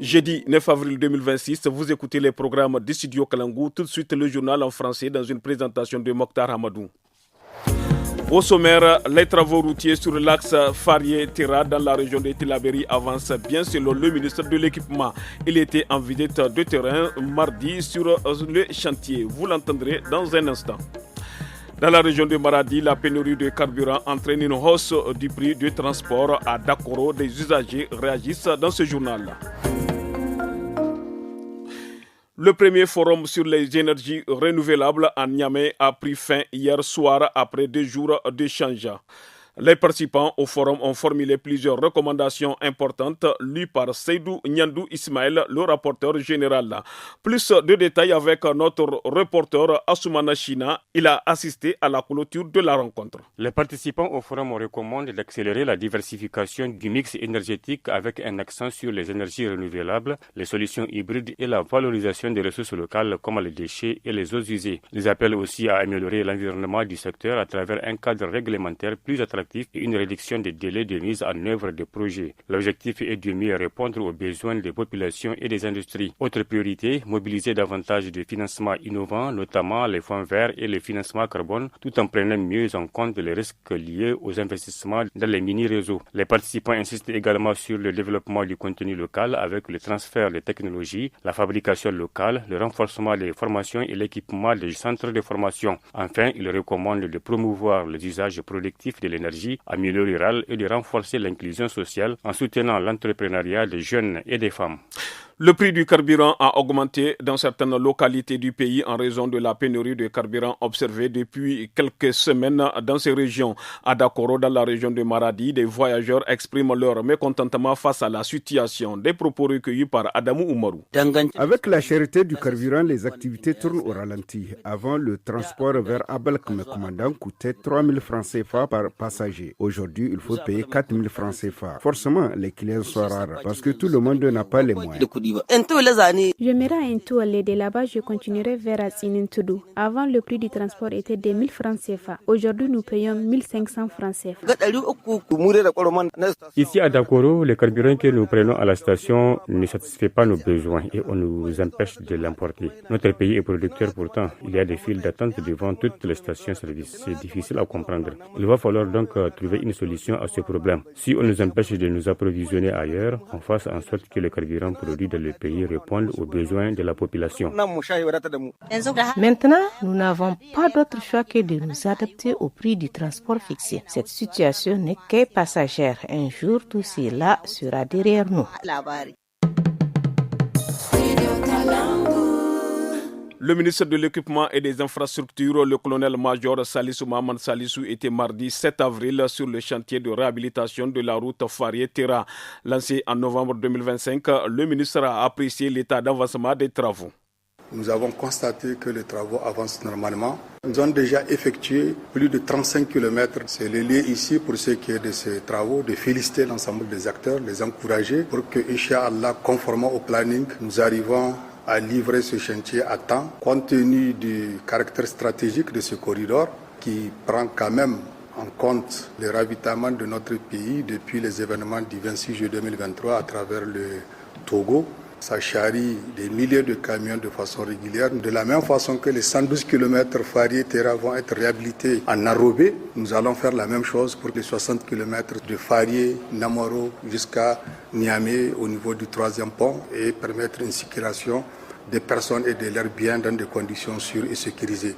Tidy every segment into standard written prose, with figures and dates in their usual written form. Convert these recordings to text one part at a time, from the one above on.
Jeudi 9 avril 2026, vous écoutez les programmes du Studio Kalangou. Tout de suite, le journal en français dans une présentation de Mokhtar Hamadou. Au sommaire, les travaux routiers sur l'axe Farié-Terra dans la région de Tillabéri avancent bien selon le ministre de l'Équipement. Il était en visite de terrain mardi sur le chantier. Vous l'entendrez dans un instant. Dans la région de Maradi, la pénurie de carburant entraîne une hausse du prix du transport à Dakoro. Des usagers réagissent dans ce journal. Le premier forum sur les énergies renouvelables à Niamey a pris fin hier soir après 2 jours d'échange. Les participants au forum ont formulé plusieurs recommandations importantes lues par Seydou Nyandou Ismaël, le rapporteur général. Plus de détails avec notre reporter Assoumana China. Il a assisté à la clôture de la rencontre. Les participants au forum recommandent d'accélérer la diversification du mix énergétique avec un accent sur les énergies renouvelables, les solutions hybrides et la valorisation des ressources locales comme les déchets et les eaux usées. Ils appellent aussi à améliorer l'environnement du secteur à travers un cadre réglementaire plus attractif et une réduction des délais de mise en œuvre des projets. L'objectif est de mieux répondre aux besoins des populations et des industries. Autre priorité, mobiliser davantage de financements innovants, notamment les fonds verts et les financements carbone, tout en prenant mieux en compte les risques liés aux investissements dans les mini-réseaux. Les participants insistent également sur le développement du contenu local avec le transfert des technologies, la fabrication locale, le renforcement des formations et l'équipement des centres de formation. Enfin, ils recommandent de promouvoir les usages productifs de l'énergie en milieu rural et de renforcer l'inclusion sociale en soutenant l'entrepreneuriat des jeunes et des femmes. Le prix du carburant a augmenté dans certaines localités du pays en raison de la pénurie de carburant observée depuis quelques semaines dans ces régions. À Dakoro, dans la région de Maradi, des voyageurs expriment leur mécontentement face à la situation. Des propos recueillis par Adamou Oumarou. Avec la cherté du carburant, les activités tournent au ralenti. Avant, le transport vers Abalkme commandant coûtait 3 000 francs CFA par passager. Aujourd'hui, il faut payer 4 000 francs CFA. Forcément, les clients sont rares parce que tout le monde n'a pas les moyens. Je me rends à Intoualé, de là-bas je continuerai vers Asinintoudou. Avant, le prix du transport était de 1000 francs CFA. Aujourd'hui, nous payons 1500 francs CFA. Ici à Dakoro, le carburant que nous prenons à la station ne satisfait pas nos besoins et on nous empêche de l'importer. Notre pays est producteur pourtant. Il y a des files d'attente devant toutes les stations-service. C'est difficile à comprendre. Il va falloir donc trouver une solution à ce problème. Si on nous empêche de nous approvisionner ailleurs, on fasse en sorte que le carburant produit dans le pays répondent aux besoins de la population. Maintenant, nous n'avons pas d'autre choix que de nous adapter au prix du transport fixé. Cette situation n'est que passagère. Un jour, tout cela sera derrière nous. Le ministre de l'Équipement et des Infrastructures, le colonel-major Salissou Maman Salissou, était mardi 7 avril sur le chantier de réhabilitation de la route Farié-Terra. Lancé en novembre 2025, le ministre a apprécié l'état d'avancement des travaux. Nous avons constaté que les travaux avancent normalement. Nous avons déjà effectué plus de 35 km. C'est le lieu ici pour ce qui est de ces travaux, de féliciter l'ensemble des acteurs, les encourager pour que, Inch'Allah, conformément au planning, nous arrivons à livrer ce chantier à temps, compte tenu du caractère stratégique de ce corridor qui prend quand même en compte le ravitaillement de notre pays depuis les événements du 26 juillet 2023 à travers le Togo. Ça charrie des milliers de camions de façon régulière. De la même façon que les 112 km Farié-Terra vont être réhabilités en Narobé, nous allons faire la même chose pour les 60 km de Farié-Namoro jusqu'à Niamey au niveau du 3e pont et permettre une circulation des personnes et de leurs biens dans des conditions sûres et sécurisées.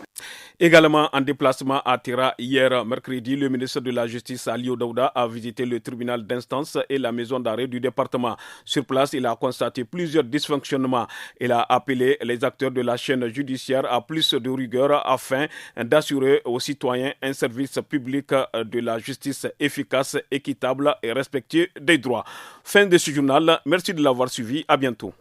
Également en déplacement à Terra hier mercredi, le ministre de la Justice Aliou Daouda a visité le tribunal d'instance et la maison d'arrêt du département. Sur place, il a constaté plusieurs dysfonctionnements. Il a appelé les acteurs de la chaîne judiciaire à plus de rigueur afin d'assurer aux citoyens un service public de la justice efficace, équitable et respectueux des droits. Fin de ce journal. Merci de l'avoir suivi. À bientôt.